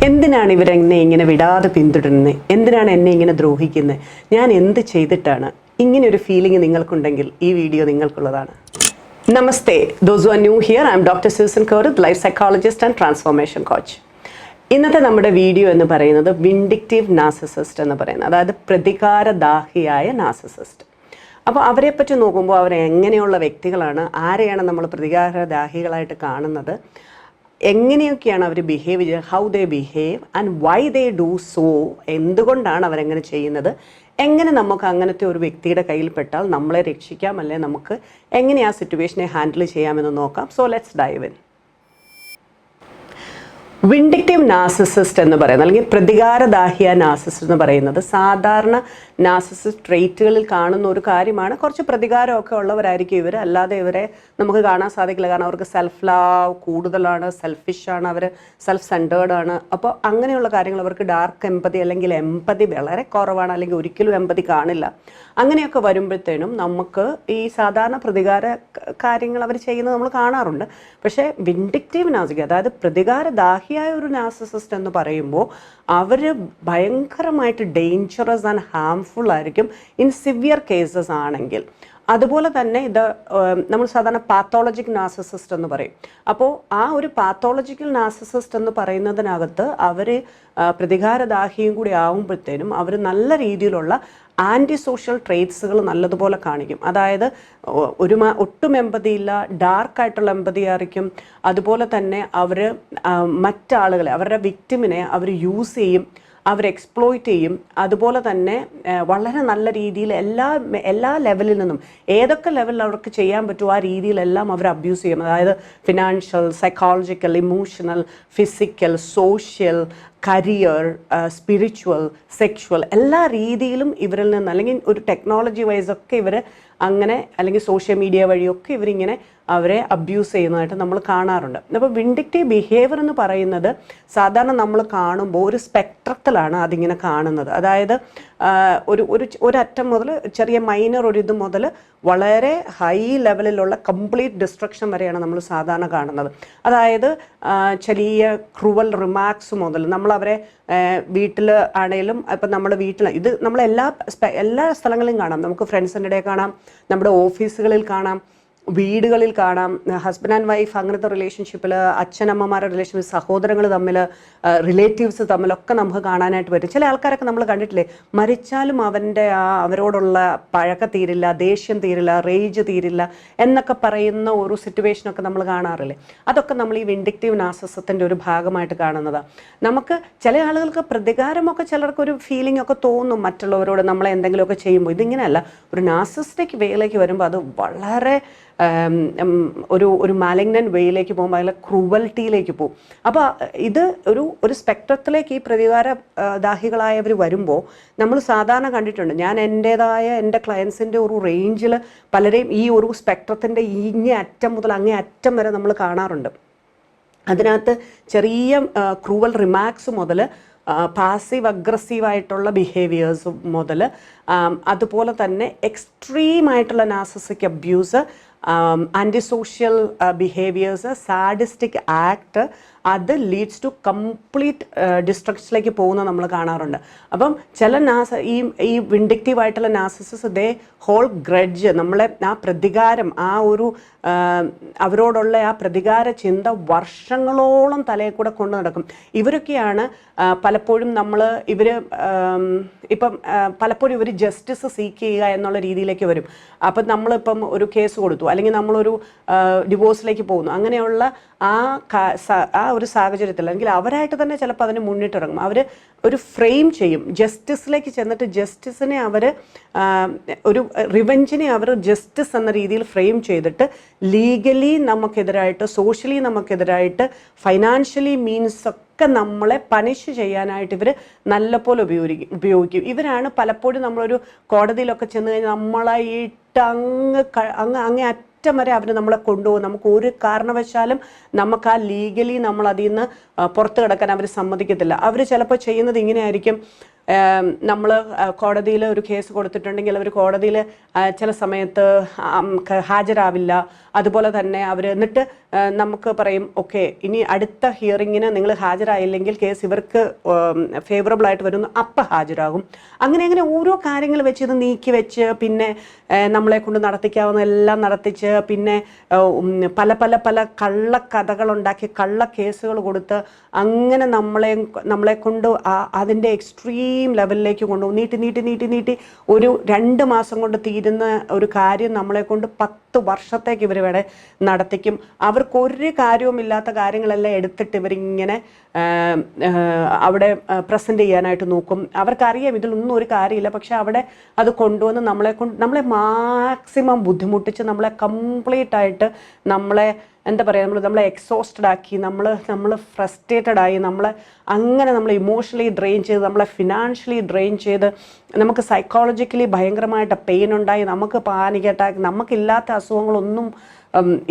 എന്തിനാണ് ഇവരെന്നെ ഇങ്ങനെ വിടാതെ പിന്തുടരുന്നത്? എന്തിനാണ് എന്നെ ഇങ്ങനെ ദ്രോഹിക്കുന്നത്? ഞാൻ എന്ത് ചെയ്തിട്ടാണ്? ഇങ്ങനെ ഒരു ഫീലിംഗ് നിങ്ങൾക്കുണ്ടെങ്കിൽ ഈ വീഡിയോ നിങ്ങൾക്കുള്ളതാണ്. നമസ്തേ, those who are new here, I am doctor Susan Kaurath, life psychologist and transformation coach. ഇന്നത്തെ നമ്മുടെ വീഡിയോ എന്ന് പറയുന്നത് വിൻഡിക്റ്റീവ് നാർസിസിസ്റ്റ് എന്ന് പറയുന്നത്, അതായത് പ്രതികാരദാഹിയായ നാർസിസിസ്റ്റ്. അപ്പോൾ അവരെപ്പറ്റി നോക്കുമ്പോൾ അവർ എങ്ങനെയുള്ള വ്യക്തികളാണ്, ആരെയാണ് നമ്മൾ പ്രതികാരദാഹികളായിട്ട് കാണുന്നത്, എങ്ങനെയൊക്കെയാണ് അവർ ബിഹേവ് ചെയ്യുക, how they behave and why they do so, എന്തുകൊണ്ടാണ് അവരെങ്ങനെ ചെയ്യുന്നത്, എങ്ങനെ നമുക്ക് അങ്ങനത്തെ ഒരു വ്യക്തിയുടെ കയ്യിൽ പെട്ടാൽ നമ്മളെ രക്ഷിക്കാം, അല്ലെ നമുക്ക് എങ്ങനെ ആ സിറ്റുവേഷനെ ഹാൻഡിൽ ചെയ്യാമെന്ന് നോക്കാം. So let's dive in. Vindictive narcissist എന്ന് പറയുന്നത്, അല്ലെങ്കിൽ പ്രതികാരദാഹിയ നാർസിസിസ്റ്റ് എന്ന് പറയുന്നത് സാധാരണ നാർസിസിസ്റ്റ് ട്രേറ്റുകളിൽ കാണുന്ന ഒരു കാര്യമാണ്. കുറച്ച് പ്രതികാരമൊക്കെ ഉള്ളവരായിരിക്കും ഇവർ, അല്ലാതെ ഇവരെ നമുക്ക് കാണാൻ സാധിക്കില്ല. കാരണം അവർക്ക് സെൽഫ് ലവ് കൂടുതലാണ്, സെൽഫിഷാണ്, അവർ സെൽഫ് സെൻറ്റേർഡ് ആണ്. അപ്പോൾ അങ്ങനെയുള്ള കാര്യങ്ങൾ, അവർക്ക് ഡാർക്ക് എമ്പതി അല്ലെങ്കിൽ എമ്പതി വളരെ കുറവാണ്, അല്ലെങ്കിൽ ഒരിക്കലും എമ്പതി കാണില്ല. അങ്ങനെയൊക്കെ വരുമ്പോഴത്തേനും നമുക്ക് ഈ സാധാരണ പ്രതികാര കാര്യങ്ങൾ അവർ ചെയ്യുന്നത് നമ്മൾ കാണാറുണ്ട്. പക്ഷേ വിൻഡിക്റ്റീവ് നാർസിസിസ്റ്റ്, അതായത് പ്രതികാരദാഹിയായ ഒരു നാർസിസിസ്റ്റ് എന്ന് പറയുമ്പോൾ അവർ ഭയങ്കരമായിട്ട് ഡേഞ്ചറസ് ആൻഡ് ഹാംഫുൾ ആയിരിക്കും ഇൻ സിവിയർ കേസസ് ആണെങ്കിൽ. അതുപോലെ തന്നെ ഇത് നമ്മൾ സാധാരണ പാത്തോളജിക് നാർസിസിസ്റ്റ് എന്ന് പറയും. അപ്പോൾ ആ ഒരു പാത്തോളജിക്കൽ നാർസിസിസ്റ്റ് എന്ന് പറയുന്നതിനകത്ത് അവർ പ്രതികാരദാഹിയും കൂടി ആകുമ്പോഴത്തേനും അവർ നല്ല രീതിയിലുള്ള ആൻറ്റി സോഷ്യൽ ട്രേറ്റ്സുകൾ നല്ലതുപോലെ കാണിക്കും. അതായത് ഒട്ടും എമ്പതിയില്ല, ഡാർക്കായിട്ടുള്ള എമ്പതി ആയിരിക്കും. അതുപോലെ തന്നെ അവർ മറ്റാളുകളെ, അവരുടെ വിക്ടിമിനെ അവർ യൂസ് ചെയ്യും, അവർ എക്സ്പ്ലോയിറ്റ് ചെയ്യും. അതുപോലെ തന്നെ വളരെ നല്ല രീതിയിൽ എല്ലാ ലെവലിൽ നിന്നും ഏതൊക്കെ ലെവലിൽ അവർക്ക് ചെയ്യാൻ പറ്റുമോ ആ രീതിയിലെല്ലാം അവർ അബ്യൂസ് ചെയ്യും. അതായത് financial, psychological, emotional, physical, social, career, spiritual, sexual, എല്ലാ രീതിയിലും ഇവരിൽ നിന്ന്, അല്ലെങ്കിൽ ഒരു ടെക്നോളജി വൈസൊക്കെ ഇവർ അങ്ങനെ, അല്ലെങ്കിൽ സോഷ്യൽ മീഡിയ വഴിയൊക്കെ ഇവരിങ്ങനെ അവരെ അബ്യൂസ് ചെയ്യുന്നതായിട്ട് നമ്മൾ കാണാറുണ്ട്. അപ്പോൾ വിൻഡിക്റ്റീവ് ബിഹേവിയർ എന്ന് പറയുന്നത് സാധാരണ നമ്മൾ കാണുമ്പോൾ ഒരു സ്പെക്ട്രത്തിലാണ് അതിങ്ങനെ കാണുന്നത്. അതായത് ഒരറ്റം മുതൽ ചെറിയ മൈനർ ഒരു ഇത് മുതൽ വളരെ ഹൈ ലെവലിലുള്ള കംപ്ലീറ്റ് ഡിസ്ട്രക്ഷൻ വരെയാണ് നമ്മൾ സാധാരണ കാണുന്നത്. അതായത് ചെറിയ ക്രൂവൽ റിമാർക്സ് മുതൽ നമ്മൾ അവരെ വീട്ടിൽ ആണെങ്കിലും, ഇപ്പം നമ്മുടെ വീട്ടിൽ ഇത് നമ്മൾ എല്ലാ സ്ഥലങ്ങളിലും കാണാം. നമുക്ക് ഫ്രണ്ട്സിൻ്റെ ഇടയിൽ കാണാം, നമ്മുടെ ഓഫീസുകളിൽ കാണാം, വീടുകളിൽ കാണാം, ഹസ്ബൻഡ് ആൻഡ് വൈഫ് അങ്ങനത്തെ റിലേഷൻഷിപ്പിൽ, അച്ഛനമ്മമാരുടെ റിലേഷൻഷിപ്പ്, സഹോദരങ്ങൾ തമ്മിൽ, റിലേറ്റീവ്സ് തമ്മിലൊക്കെ നമുക്ക് കാണാനായിട്ട് പറ്റും. ചില ആൾക്കാരൊക്കെ നമ്മൾ കണ്ടിട്ടില്ലേ, മരിച്ചാലും അവരോടുള്ള പഴക്കം തീരില്ല, ദേഷ്യം തീരില്ല, റേജ് തീരില്ല എന്നൊക്കെ പറയുന്ന ഒരു സിറ്റുവേഷനൊക്കെ നമ്മൾ കാണാറില്ലേ. അതൊക്കെ നമ്മൾ ഈ വിൻഡിക്റ്റീവ് നാർസിസത്തിൻ്റെ ഒരു ഭാഗമായിട്ട് കാണുന്നതാണ്. നമുക്ക് ചില ആളുകൾക്ക് പ്രതികാരമൊക്കെ, ചിലർക്കൊരു ഫീലിംഗ് ഒക്കെ തോന്നും മറ്റുള്ളവരോട് നമ്മളെ എന്തെങ്കിലുമൊക്കെ ചെയ്യുമ്പോൾ. ഇതിങ്ങനെയല്ല, ഒരു നാർസിസ്റ്റിക് വേയിലേക്ക് വരുമ്പോൾ അത് വളരെ ഒരു മാലിഗ്നന്റ് വേയിലേക്ക് പോകുമ്പോൾ അതിലെ ക്രൂവൽറ്റിയിലേക്ക് പോകും. അപ്പോൾ ഇത് ഒരു സ്പെക്ട്രത്തിലേക്ക് ഈ പ്രതികാരദാഹികളായവർ വരുമ്പോൾ നമ്മൾ സാധാരണ കണ്ടിട്ടുണ്ട്. ഞാൻ എൻ്റെ ക്ലയൻസിൻ്റെ ഒരു റേഞ്ചിൽ പലരെയും ഈ ഒരു സ്പെക്ട്രത്തിൻ്റെ ഇങ്ങേ അറ്റം മുതൽ അങ്ങേ അറ്റം വരെ നമ്മൾ കാണാറുണ്ട്. അതിനകത്ത് ചെറിയ ക്രൂവൽ റിമാർക്സ് മുതൽ പാസീവ് അഗ്രസീവായിട്ടുള്ള ബിഹേവിയേഴ്സ് മുതൽ, അതുപോലെ തന്നെ എക്സ്ട്രീമായിട്ടുള്ള narcissistic abuse, anti social behaviours, sadistic act, അത് ലീഡ്സ് ടു കംപ്ലീറ്റ് ഡിസ്ട്രക്ഷനിലേക്ക് പോകുന്നത് നമ്മൾ കാണാറുണ്ട്. അപ്പം ചില ഈ വിൻഡിക്റ്റീവ് ആയിട്ടുള്ള നാർസിസിസ്റ്റ് ദേ ഹോൾ ഗ്രഡ്ജ്, നമ്മളെ ആ പ്രതികാരം, അവരോടുള്ള ആ പ്രതികാര ചിന്ത വർഷങ്ങളോളം തലയിൽ കൂടെ കൊണ്ടു നടക്കും. ഇവരൊക്കെയാണ് പലപ്പോഴും പലപ്പോഴും ഇവർ ജസ്റ്റിസ് സീക്ക് ചെയ്യുക എന്നുള്ള രീതിയിലേക്ക് വരും. അപ്പം നമ്മളിപ്പം ഒരു കേസ് കൊടുത്തു, അല്ലെങ്കിൽ നമ്മളൊരു ഡിവോഴ്സിലേക്ക് പോകുന്നു, അങ്ങനെയുള്ള ആ ഒരു സാഹചര്യത്തിൽ, അല്ലെങ്കിൽ അവരായിട്ട് തന്നെ ചിലപ്പോൾ അതിന് മുന്നിട്ടിറങ്ങും. അവർ ഒരു ഫ്രെയിം ചെയ്യും, ജസ്റ്റിസിലേക്ക് ചെന്നിട്ട് ജസ്റ്റിസിനെ അവർ ഒരു റിവെഞ്ചിനെ അവർ ജസ്റ്റിസ് എന്ന രീതിയിൽ ഫ്രെയിം ചെയ്തിട്ട് ലീഗലി നമുക്കെതിരായിട്ട്, സോഷ്യലി നമുക്കെതിരായിട്ട്, ഫൈനാൻഷ്യലി മീൻസ് ഒക്കെ നമ്മളെ പണിഷ് ചെയ്യാനായിട്ട് ഇവർ നല്ലപോലെ ഉപയോഗിക്കും. ഇവരാണ് പലപ്പോഴും നമ്മളൊരു കോടതിയിലൊക്കെ ചെന്ന് കഴിഞ്ഞാൽ നമ്മളായിട്ട് അങ്ങേ അറ്റം വരെ അവർ നമ്മളെ കൊണ്ടുപോകും. നമുക്ക് ഒരു കാരണവശാലും നമുക്ക് ലീഗലി നമ്മൾ അതിൽ നിന്ന് പുറത്ത് കിടക്കാൻ അവർ സമ്മതിക്കത്തില്ല. അവർ ചിലപ്പോൾ ചെയ്യുന്നത് ഇങ്ങനെയായിരിക്കും, നമ്മൾ കോടതിയിൽ ഒരു കേസ് കൊടുത്തിട്ടുണ്ടെങ്കിൽ അവർ കോടതിയിൽ ചില സമയത്ത് ഹാജരാവില്ല. അതുപോലെ തന്നെ അവർ എന്നിട്ട് നമുക്ക് പറയും ഓക്കെ ഇനി അടുത്ത ഹിയറിങ്ങിന് നിങ്ങൾ ഹാജരായില്ലെങ്കിൽ കേസ് ഇവർക്ക് ഫേവറബിൾ ആയിട്ട് വരുന്നു, അപ്പം ഹാജരാകും. അങ്ങനെ ഓരോ കാര്യങ്ങൾ വെച്ച് ഇത് നീക്കി വെച്ച് പിന്നെ നമ്മളെ കൊണ്ട് നടത്തിക്കാവുന്ന എല്ലാം നടത്തിച്ച് പിന്നെ പല പല പല കള്ളക്കഥകളുണ്ടാക്കി കള്ള കേസുകൾ കൊടുത്ത് അങ്ങനെ നമ്മളെ കൊണ്ട് അതിൻ്റെ എക്സ്ട്രീം ലെവലിലേക്ക് കൊണ്ടുപോകും. നീട്ടി ഒരു 2 മാസം കൊണ്ട് തീരുന്ന ഒരു കാര്യം നമ്മളെ കൊണ്ട് 10 വർഷത്തേക്ക് ഇവർ ഇവിടെ നടത്തിക്കും. അവർക്കൊരു കാര്യവുമില്ലാത്ത കാര്യങ്ങളെല്ലാം എടുത്തിട്ട് ഇവരിങ്ങനെ അവിടെ പ്രസൻറ്റ് ചെയ്യാനായിട്ട് നോക്കും. അവർക്കറിയാം ഇതിലൊന്നും ഒരു കാര്യമില്ല, പക്ഷെ അവിടെ അത് കൊണ്ടുവന്ന് നമ്മളെ മാക്സിമം ബുദ്ധിമുട്ടിച്ച് നമ്മളെ കംപ്ലീറ്റ് ആയിട്ട് നമ്മളെ എന്താ പറയുക നമ്മളെ എക്സോസ്റ്റഡ് ആക്കി നമ്മൾ ഫ്രസ്ട്രേറ്റഡ് ആയി നമ്മൾ ഇമോഷണലി ഡ്രെയിൻ ചെയ്ത് നമ്മളെ ഫിനാൻഷ്യലി ഡ്രെയിൻ ചെയ്ത് നമുക്ക് സൈക്കോളജിക്കലി ഭയങ്കരമായിട്ട് പെയിൻ ഉണ്ടായി, നമുക്ക് പാനിക് അറ്റാക്ക്, നമുക്കില്ലാത്ത അസുഖങ്ങളൊന്നും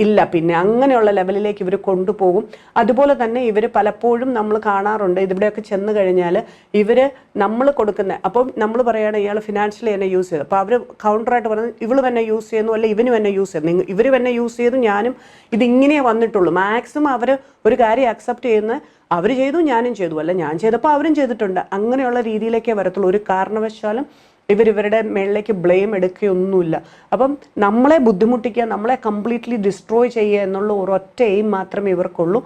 ഇല്ല. പിന്നെ അങ്ങനെയുള്ള ലെവലിലേക്ക് ഇവർ കൊണ്ടുപോകും. അതുപോലെ തന്നെ ഇവർ പലപ്പോഴും നമ്മൾ കാണാറുണ്ട് ഇതിവിടെയൊക്കെ ചെന്ന് കഴിഞ്ഞാൽ ഇവർ നമ്മൾ കൊടുക്കുന്ന അപ്പം നമ്മൾ പറയുകയാണ് ഇയാൾ ഫിനാൻഷ്യലി എന്നെ യൂസ് ചെയ്തു, അപ്പോൾ അവർ കൗണ്ടറായിട്ട് പറയുന്നത് ഇവളും എന്നെ യൂസ് ചെയ്യുന്നു അല്ലെ ഇവനും എന്നെ യൂസ് ചെയ്യുന്നു, ഇവരും എന്നെ യൂസ് ചെയ്തു ഞാനും ഇതിങ്ങനെ വന്നിട്ടുള്ളൂ. മാക്സിമം അവർ ഒരു കാര്യം അക്സെപ്റ്റ് ചെയ്യുന്ന അവർ ചെയ്തു ഞാനും ചെയ്തു, അല്ല ഞാൻ ചെയ്തപ്പോൾ അവരും ചെയ്തിട്ടുണ്ട്, അങ്ങനെയുള്ള രീതിയിലേക്കേ വരത്തുള്ളൂ. ഒരു കാരണവശാലും ഇവരുടെ മേളിലേക്ക് ബ്ലെയിം എടുക്കുകയൊന്നുമില്ല. അപ്പം നമ്മളെ ബുദ്ധിമുട്ടിക്കുക, നമ്മളെ കംപ്ലീറ്റ്ലി ഡിസ്ട്രോയ് ചെയ്യുക എന്നുള്ള ഒരൊറ്റ എയിം മാത്രമേ ഇവർക്കുള്ളൂ.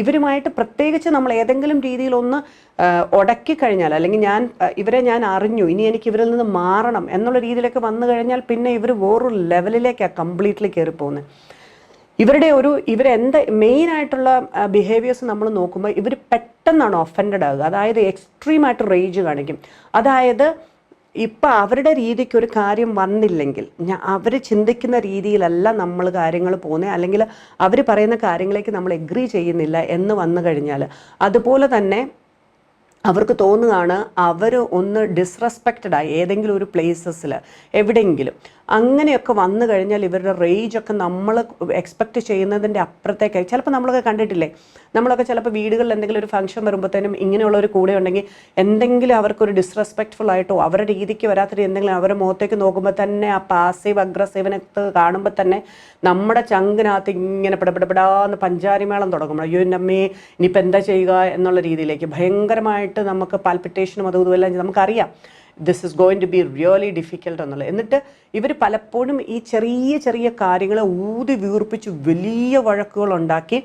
ഇവരുമായിട്ട് പ്രത്യേകിച്ച് നമ്മൾ ഏതെങ്കിലും രീതിയിലൊന്ന് ഉടക്കി കഴിഞ്ഞാൽ അല്ലെങ്കിൽ ഇവരെ ഞാൻ അറിഞ്ഞു ഇനി എനിക്ക് ഇവരിൽ നിന്ന് മാറണം എന്നുള്ള രീതിയിലേക്ക് വന്നു കഴിഞ്ഞാൽ പിന്നെ ഇവർ വേറൊരു ലെവലിലേക്കാണ് കംപ്ലീറ്റ്ലി കയറി പോകുന്നത്. ഇവരെന്താ മെയിനായിട്ടുള്ള ബിഹേവിയേഴ്സ് നമ്മൾ നോക്കുമ്പോൾ ഇവർ പെട്ടെന്നാണ് ഒഫൻഡഡ് ആകുക. അതായത് എക്സ്ട്രീമായിട്ട് റേജ് കാണിക്കും. അതായത് ഇപ്പം അവരുടെ രീതിക്ക് ഒരു കാര്യം വന്നില്ലെങ്കിൽ അവർ ചിന്തിക്കുന്ന രീതിയിലല്ല നമ്മൾ കാര്യങ്ങൾ പോകുന്നത്, അല്ലെങ്കിൽ അവർ പറയുന്ന കാര്യങ്ങളിലേക്ക് നമ്മൾ എഗ്രി ചെയ്യുന്നില്ല എന്ന് വന്നു കഴിഞ്ഞാൽ അതുപോലെ തന്നെ അവർക്ക് തോന്നുകയാണ് അവർ ഒന്ന് ഡിസ്റെസ്പെക്റ്റഡായി ഏതെങ്കിലും ഒരു പ്ലേസസിൽ എവിടെയെങ്കിലും അങ്ങനെയൊക്കെ വന്നു കഴിഞ്ഞാൽ ഇവരുടെ റേജൊക്കെ നമ്മൾ എക്സ്പെക്റ്റ് ചെയ്യുന്നതിൻ്റെ അപ്പുറത്തേക്കായി. ചിലപ്പോൾ നമ്മളൊക്കെ കണ്ടിട്ടില്ലേ, നമ്മളൊക്കെ ചിലപ്പോൾ വീടുകളിൽ എന്തെങ്കിലും ഒരു ഫംഗ്ഷൻ വരുമ്പോഴത്തേനും ഇങ്ങനെയുള്ളൊരു കൂടെ ഉണ്ടെങ്കിൽ എന്തെങ്കിലും അവർക്കൊരു ഡിസ്റെസ്പെക്റ്റ്ഫുൾ ആയിട്ടോ അവരുടെ രീതിക്ക് വരാത്ത എന്തെങ്കിലും അവരുടെ മുഖത്തേക്ക് നോക്കുമ്പോൾ തന്നെ ആ പാസീവ് അഗ്രസീവനത്ത് കാണുമ്പോൾ തന്നെ നമ്മുടെ ചങ്കിനകത്ത് ഇങ്ങനെ പിടപെടാന്ന് പഞ്ചാരിമേളം തുടങ്ങും. അയ്യോ നമ്മേ ഇനിയിപ്പോൾ എന്താ ചെയ്യുക എന്നുള്ള രീതിയിലേക്ക് ഭയങ്കരമായിട്ട് നമുക്ക് പാൽപിറ്റേഷനും അതും ഇതുമെല്ലാം നമുക്കറിയാം. This is going to be really difficult എന്നുള്ളത്. എന്നിട്ട് ഇവർ പലപ്പോഴും ഈ ചെറിയ കാര്യങ്ങളെ ഊതി വീർപ്പിച്ച് വലിയ വഴക്കുകളുണ്ടാക്കി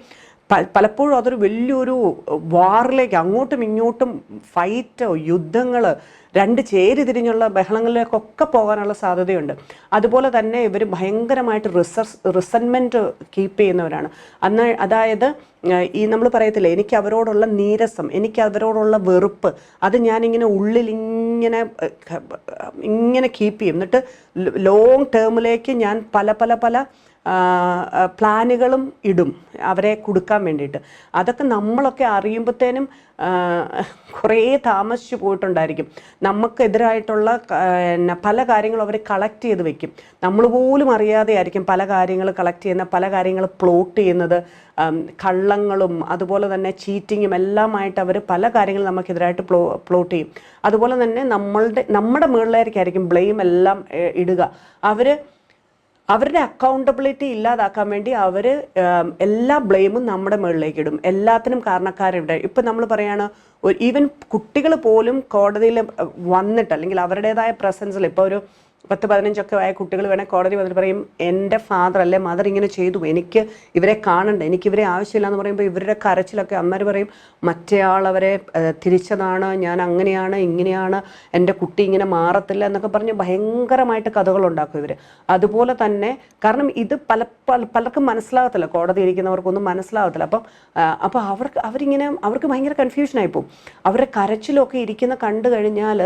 പലപ്പോഴും അതൊരു വലിയൊരു വാറിലേക്ക് അങ്ങോട്ടും ഇങ്ങോട്ടും ഫൈറ്റ് യുദ്ധങ്ങൾ രണ്ട് ചേരി തിരിഞ്ഞുള്ള ബഹളങ്ങളിലേക്കൊക്കെ പോകാനുള്ള സാധ്യതയുണ്ട്. അതുപോലെ തന്നെ ഇവർ ഭയങ്കരമായിട്ട് റിസൻമെൻറ്റ് കീപ്പ് ചെയ്യുന്നവരാണ്. അതായത് ഈ നമ്മൾ പറയത്തില്ലേ എനിക്ക് അവരോടുള്ള നീരസം, എനിക്ക് അവരോടുള്ള വെറുപ്പ്, അത് ഞാനിങ്ങനെ ഉള്ളിലിങ്ങനെ കീപ്പ് ചെയ്യും. എന്നിട്ട് ലോങ് ടേമിലേക്ക് ഞാൻ പല പ്ലാനുകളും ഇടും അവരെ കൊടുക്കാൻ വേണ്ടിയിട്ട്. അതൊക്കെ നമ്മളൊക്കെ അറിയുമ്പോഴത്തേനും കുറേ താമസിച്ചു പോയിട്ടുണ്ടായിരിക്കും. നമുക്കെതിരായിട്ടുള്ള പല കാര്യങ്ങളും അവർ കളക്ട് ചെയ്ത് വെക്കും. നമ്മൾ പോലും അറിയാതെ ആയിരിക്കും പല കാര്യങ്ങൾ കളക്ട് ചെയ്യുന്ന, പല കാര്യങ്ങൾ പ്ലോട്ട് ചെയ്യുന്നത്. കള്ളങ്ങളും അതുപോലെ തന്നെ ചീറ്റിങ്ങും എല്ലാമായിട്ട് അവർ പല കാര്യങ്ങളും നമുക്കെതിരായിട്ട് പ്ലോട്ട് ചെയ്യും. അതുപോലെ തന്നെ നമ്മുടെ മുകളിലേക്കായിരിക്കും ബ്ലെയിം എല്ലാം ഇടുക. അവരുടെ അക്കൗണ്ടബിലിറ്റി ഇല്ലാതാക്കാൻ വേണ്ടി അവർ എല്ലാ ബ്ലെയിമും നമ്മുടെ മുകളിലേക്ക് ഇടും. എല്ലാത്തിനും കാരണക്കാരിവിടെ. ഇപ്പം നമ്മൾ പറയുകയാണ് ഈവൻ കുട്ടികൾ പോലും കോടതിയിൽ വന്നിട്ട് അല്ലെങ്കിൽ അവരുടേതായ പ്രസൻസിൽ ഇപ്പോൾ ഒരു 10-15 ആയ കുട്ടികൾ വേണേൽ കോടതി വന്നിട്ട് പറയും എൻ്റെ ഫാദർ അല്ലെ മദർ ഇങ്ങനെ ചെയ്തു, എനിക്ക് ഇവരെ കാണണ്ട, എനിക്ക് ഇവരെ ആവശ്യമില്ല എന്ന് പറയുമ്പോൾ ഇവരുടെ കരച്ചിലൊക്കെ അമ്മമാർ പറയും മറ്റേയാൾ അവരെ തിരിച്ചതാണ്, ഞാൻ അങ്ങനെയാണ് ഇങ്ങനെയാണ്, എൻ്റെ കുട്ടി ഇങ്ങനെ മാറത്തില്ല എന്നൊക്കെ പറഞ്ഞ് ഭയങ്കരമായിട്ട് കഥകളുണ്ടാക്കും ഇവർ. അതുപോലെ തന്നെ കാരണം ഇത് പലർക്കും മനസ്സിലാകത്തില്ല, കോടതി ഇരിക്കുന്നവർക്കൊന്നും മനസ്സിലാകത്തില്ല. അപ്പോൾ അവർക്ക് ഭയങ്കര കൺഫ്യൂഷനായിപ്പോവും. അവരുടെ കരച്ചിലൊക്കെ ഇരിക്കുന്ന കണ്ടു കഴിഞ്ഞാൽ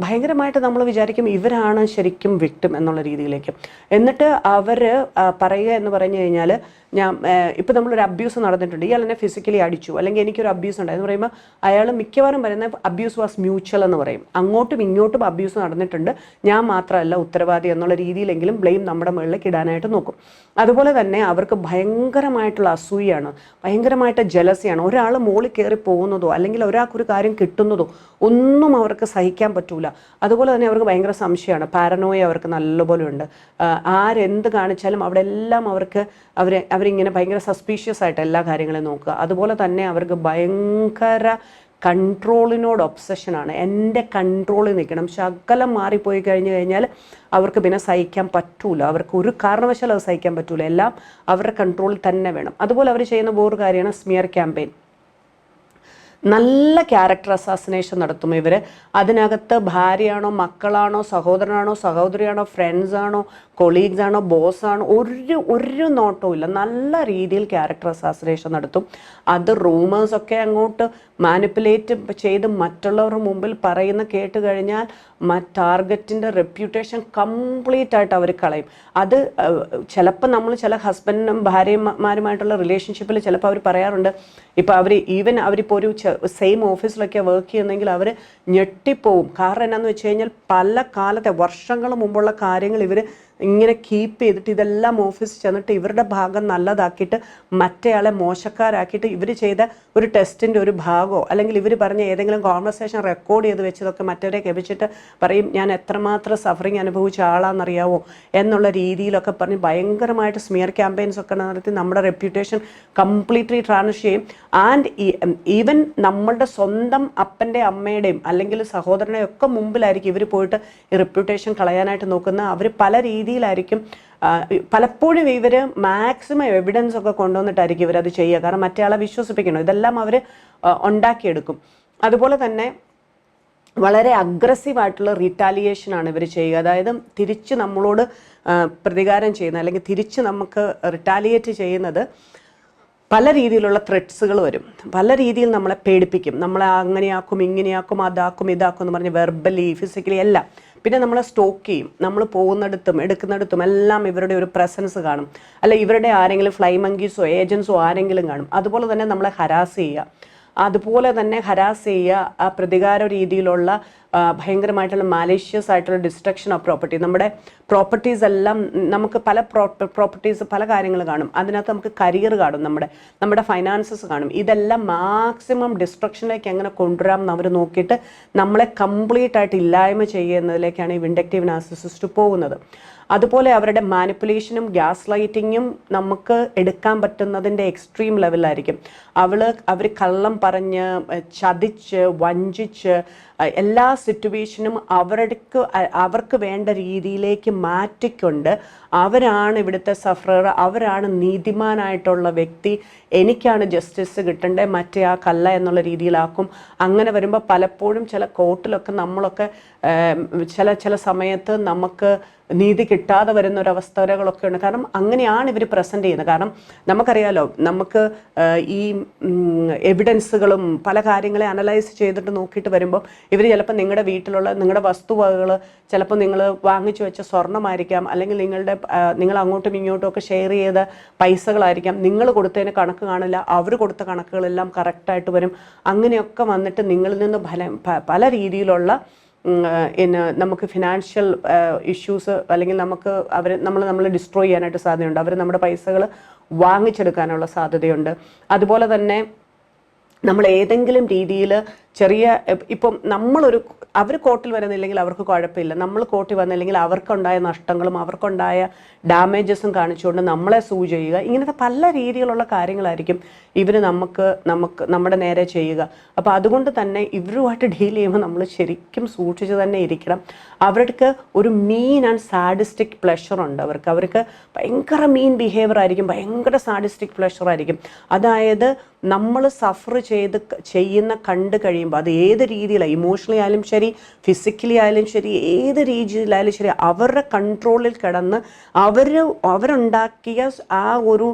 ഭയങ്കരമായിട്ട് നമ്മൾ വിചാരിക്കും ഇവരാണ് ശരിക്കും വിക്ടിം എന്നുള്ള രീതിയിലേക്ക്. എന്നിട്ട് അവർ പറയുക എന്ന് പറഞ്ഞു കഴിഞ്ഞാൽ ഇപ്പോൾ നമ്മളൊരു അബ്യൂസ് നടന്നിട്ടുണ്ട്, ഇയാൾ എന്നെ ഫിസിക്കലി അടിച്ചു അല്ലെങ്കിൽ എനിക്കൊരു അബ്യൂസ് ഉണ്ടായി എന്ന് പറയുമ്പോൾ അയാൾ മിക്കവാറും പറയുന്ന അബ്യൂസ് വാസ് മ്യൂച്വൽ എന്ന് പറയും. അങ്ങോട്ടും ഇങ്ങോട്ടും അബ്യൂസ് നടന്നിട്ടുണ്ട്, ഞാൻ മാത്രമല്ല ഉത്തരവാദി എന്നുള്ള രീതിയിലെങ്കിലും ബ്ലെയിം നമ്മുടെ മുകളിലേക്ക് ഇടാനായിട്ട് നോക്കും. അതുപോലെ തന്നെ അവർക്ക് ഭയങ്കരമായിട്ടുള്ള അസൂയാണ്, ഭയങ്കരമായിട്ട് ജലസിയാണ്. ഒരാൾ മുകളിൽ കയറി പോകുന്നതോ അല്ലെങ്കിൽ ഒരാൾക്കൊരു കാര്യം കിട്ടുന്നതോ ഒന്നും അവർക്ക് സഹിക്കാൻ പറ്റൂല. അതുപോലെ തന്നെ അവർക്ക് ഭയങ്കര സംശയമാണ്, പാരനോയ അവർക്ക് നല്ലപോലെ ഉണ്ട്. ആരെന്ത് കാണിച്ചാലും അവിടെ എല്ലാം അവരിങ്ങനെ ഭയങ്കര സസ്പീഷ്യസ് ആയിട്ട് എല്ലാ കാര്യങ്ങളും നോക്കുക. അതുപോലെ തന്നെ അവർക്ക് ഭയങ്കര കൺട്രോളിനോട് ഒബ്സഷനാണ്. എൻ്റെ കൺട്രോളിൽ നിൽക്കണം. ശകലം മാറിപ്പോയി കഴിഞ്ഞാൽ അവർക്ക് പിന്നെ സഹിക്കാൻ പറ്റൂല, അവർക്ക് ഒരു കാരണവശാലും അത് സഹിക്കാൻ പറ്റൂല. എല്ലാം അവരുടെ കൺട്രോളിൽ തന്നെ വേണം. അതുപോലെ അവർ ചെയ്യുന്ന വേറൊരു കാര്യമാണ് സ്മിയർ ക്യാമ്പയിൻ. നല്ല ക്യാരക്ടർ അസാസിനേഷൻ നടത്തും ഇവർ. അതിനകത്ത് ഭാര്യയാണോ, മക്കളാണോ, സഹോദരനാണോ, സഹോദരിയാണോ, ഫ്രണ്ട്സാണോ, കൊളീഗ്സാണോ, ബോസാണോ, ഒരു നോട്ടവും ഇല്ല. നല്ല രീതിയിൽ ക്യാരക്ടർ അസാസിനേഷൻ നടത്തും. അത് റൂമേഴ്സൊക്കെ അങ്ങോട്ട് മാനിപ്പുലേറ്റ് ചെയ്ത് മറ്റുള്ളവരുടെ മുമ്പിൽ പറയുന്ന കേട്ട് കഴിഞ്ഞാൽ ടാർഗറ്റിൻ്റെ റെപ്യൂട്ടേഷൻ കംപ്ലീറ്റ് ആയിട്ട് അവർ കളയും. അത് ചിലപ്പോൾ നമ്മൾ ചില ഹസ്ബൻഡിനും ഭാര്യമാരുമായിട്ടുള്ള റിലേഷൻഷിപ്പിൽ ചിലപ്പോൾ അവർ പറയാറുണ്ട്, ഇപ്പോൾ അവരിപ്പോൾ ഒരു സെയിം ഓഫീസിലൊക്കെ വർക്ക് ചെയ്യുന്നെങ്കിൽ അവർ ഞെട്ടിപ്പോവും. കാരണം എന്നാന്ന് വെച്ച് കഴിഞ്ഞാൽ പല കാലത്തെ വർഷങ്ങൾ മുമ്പുള്ള കാര്യങ്ങൾ ഇവർ ഇങ്ങനെ കീപ്പ് ചെയ്തിട്ട് ഇതെല്ലാം ഓഫീസിൽ ചെന്നിട്ട് ഇവരുടെ ഭാഗം നല്ലതാക്കിയിട്ട് മറ്റേയാളെ മോശക്കാരാക്കിയിട്ട് ഇവർ ചെയ്ത ഒരു ടെസ്റ്റിൻ്റെ ഒരു ഭാഗമോ അല്ലെങ്കിൽ ഇവർ പറഞ്ഞ ഏതെങ്കിലും കോൺവെർസേഷൻ റെക്കോർഡ് ചെയ്ത് വെച്ചതൊക്കെ മറ്റവരെ കെപിച്ചിട്ട് പറയും, ഞാൻ എത്രമാത്രം സഫറിങ് അനുഭവിച്ച ആളാണെന്നറിയാവോ എന്നുള്ള രീതിയിലൊക്കെ പറഞ്ഞ് ഭയങ്കരമായിട്ട് സ്മിയർ ക്യാമ്പയിൻസ് ഒക്കെ നടത്തി നമ്മുടെ റെപ്യൂട്ടേഷൻ കംപ്ലീറ്റ്ലി ട്രാൻസ് ചെയ്യും. ആൻഡ് ഈവൻ നമ്മളുടെ സ്വന്തം അപ്പൻ്റെ അമ്മയുടെയും അല്ലെങ്കിൽ സഹോദരനെയും ഒക്കെ മുമ്പിലായിരിക്കും ഇവർ പോയിട്ട് ഈ റെപ്യൂട്ടേഷൻ കളയാനായിട്ട് നോക്കുന്ന. അവർ പല രീതിയിലായിരിക്കും. പലപ്പോഴും ഇവർ മാക്സിമം എവിഡൻസ് ഒക്കെ കൊണ്ടുവന്നിട്ടായിരിക്കും ഇവരത് ചെയ്യുക. കാരണം മറ്റേ ആളെ വിശ്വസിപ്പിക്കണം. ഇതെല്ലാം അവർ ഉണ്ടാക്കിയെടുക്കും. അതുപോലെ തന്നെ വളരെ അഗ്രസീവായിട്ടുള്ള റീറ്റാലിയേഷനാണ് ഇവർ ചെയ്യുക. അതായത് തിരിച്ച് നമ്മളോട് പ്രതികാരം ചെയ്യുന്ന അല്ലെങ്കിൽ തിരിച്ച് നമുക്ക് റിറ്റാലിയേറ്റ് ചെയ്യുന്നത് പല രീതിയിലുള്ള ത്രെറ്റ്സുകൾ വരും. പല രീതിയിൽ നമ്മളെ പേടിപ്പിക്കും. നമ്മളെ അങ്ങനെയാക്കും, ഇങ്ങനെയാക്കും, അതാക്കും, ഇതാക്കും എന്ന് പറഞ്ഞ് വെർബലി, ഫിസിക്കലി എല്ലാം. പിന്നെ നമ്മളെ സ്റ്റോക്ക് ചെയ്യും. നമ്മൾ പോകുന്നിടത്തും എടുക്കുന്നിടത്തും എല്ലാം ഇവരുടെ ഒരു പ്രസൻസ് കാണും. അല്ല ഇവരുടെ ആരെങ്കിലും ഫ്ലൈ മങ്കീസോ ഏജൻസോ ആരെങ്കിലും കാണും. അതുപോലെ തന്നെ നമ്മളെ ഹരാസ് ചെയ്യുക. അതുപോലെ തന്നെ ഹരാസ് ചെയ്യുക. ആ പ്രതികാര രീതിയിലുള്ള ഭയങ്കരമായിട്ടുള്ള മാലീഷ്യസ് ആയിട്ടുള്ള ഡിസ്ട്രക്ഷൻ ഓഫ് പ്രോപ്പർട്ടി. നമ്മുടെ പ്രോപ്പർട്ടീസ് എല്ലാം നമുക്ക് പ്രോപ്പർട്ടീസ് പല കാര്യങ്ങൾ കാണും. അതിനകത്ത് നമുക്ക് കരിയർ കാണും, നമ്മുടെ ഫൈനാൻസസ് കാണും. ഇതെല്ലാം മാക്സിമം ഡിസ്ട്രക്ഷനിലേക്ക് എങ്ങനെ കൊണ്ടുവരാം എന്ന് അവർ നോക്കിയിട്ട് നമ്മളെ കംപ്ലീറ്റ് ആയിട്ട് ഇല്ലായ്മ ചെയ്യുന്നതിലേക്കാണ് ഈ വിൻഡക്റ്റീവ് നാർസിസിസ്റ്റ് പോകുന്നത്. അതുപോലെ അവരുടെ മാനിപ്പുലേഷനും ഗ്യാസ് ലൈറ്റിങ്ങും നമുക്ക് എടുക്കാൻ പറ്റുന്നതിൻ്റെ എക്സ്ട്രീം ലെവലിലായിരിക്കും. അവർ കള്ളം പറഞ്ഞ് ചതിച്ച് വഞ്ചിച്ച് എല്ലാ സിറ്റുവേഷനും അവർക്ക് വേണ്ട രീതിയിലേക്ക് മാറ്റിക്കൊണ്ട് അവരാണ് ഇവിടുത്തെ സഫറർ, അവരാണ് നീതിമാനായിട്ടുള്ള വ്യക്തി, എനിക്കാണ് ജസ്റ്റിസ് കിട്ടേണ്ടത്, മറ്റേ ആ കല്ല എന്നുള്ള രീതിയിലാക്കും. അങ്ങനെ വരുമ്പോൾ പലപ്പോഴും ചില കോർട്ടിലൊക്കെ നമ്മളൊക്കെ ചില സമയത്ത് നമുക്ക് നീതി കിട്ടാതെ വരുന്ന ഒരവസ്ഥകളൊക്കെ ഉണ്ട്. കാരണം അങ്ങനെയാണ് ഇവർ പ്രസൻറ്റ് ചെയ്യുന്നത്. കാരണം നമുക്കറിയാലോ, നമുക്ക് ഈ എവിഡൻസുകളും പല കാര്യങ്ങളെ അനലൈസ് ചെയ്തിട്ട് നോക്കിയിട്ട് വരുമ്പോൾ ഇവർ ചിലപ്പോൾ നിങ്ങളുടെ വീട്ടിലുള്ള നിങ്ങളുടെ വസ്തുവകകൾ ചിലപ്പോൾ നിങ്ങൾ വാങ്ങിച്ചു വെച്ച സ്വർണ്ണമായിരിക്കാം, അല്ലെങ്കിൽ നിങ്ങൾ അങ്ങോട്ടും ഇങ്ങോട്ടും ഒക്കെ ഷെയർ ചെയ്ത പൈസകളായിരിക്കാം. നിങ്ങൾ കൊടുത്തതിന് കണക്ക് കാണില്ല, അവർ കൊടുത്ത കണക്കുകളെല്ലാം കറക്റ്റായിട്ട് വരും. അങ്ങനെയൊക്കെ വന്നിട്ട് നിങ്ങളിൽ നിന്ന് പല രീതിയിലുള്ള നമുക്ക് ഫിനാൻഷ്യൽ ഇഷ്യൂസ് അല്ലെങ്കിൽ നമ്മൾ ഡിസ്ട്രോയ് ചെയ്യാനായിട്ട് സാധ്യതയുണ്ട്. അവർ നമ്മുടെ പൈസകൾ വാങ്ങിച്ചെടുക്കാനുള്ള സാധ്യതയുണ്ട്. അതുപോലെ തന്നെ നമ്മൾ ഏതെങ്കിലും രീതിയിൽ ഇപ്പം അവർ കോർട്ടിൽ വരുന്നില്ലെങ്കിൽ അവർക്ക് കുഴപ്പമില്ല, നമ്മൾ കോർട്ടിൽ വന്നില്ലെങ്കിൽ അവർക്കുണ്ടായ നഷ്ടങ്ങളും അവർക്കുണ്ടായ ഡാമേജസും കാണിച്ചുകൊണ്ട് നമ്മളെ സൂ ചെയ്യുക. ഇങ്ങനത്തെ പല രീതിയിലുള്ള കാര്യങ്ങളായിരിക്കും ഇവർ നമ്മുടെ നേരെ ചെയ്യുക. അപ്പോൾ അതുകൊണ്ട് തന്നെ ഇവരുമായിട്ട് ഡീൽ ചെയ്യുമ്പോൾ നമ്മൾ ശരിക്കും സൂക്ഷിച്ച് തന്നെ ഇരിക്കണം. അവർക്ക് ഒരു മീൻ ആൻഡ് സാഡിസ്റ്റിക് പ്ലഷറുണ്ട്. അവർക്ക് ഭയങ്കര മീൻ ബിഹേവിയർ ആയിരിക്കും, ഭയങ്കര സാഡിസ്റ്റിക് പ്ലഷർ ആയിരിക്കും. അതായത് നമ്മൾ സഫർ ചെയ്യുന്ന കണ്ടു കഴിയുമ്പോൾ അത് ഏത് രീതിയിലാണ്, ഇമോഷണലി ആയാലും ശരി, ഫിസിക്കലി ആയാലും ശരി, ഏത് രീതിയിലായാലും ശരി, അവരുടെ കൺട്രോളിൽ കിടന്ന് അവരുണ്ടാക്കിയ ആ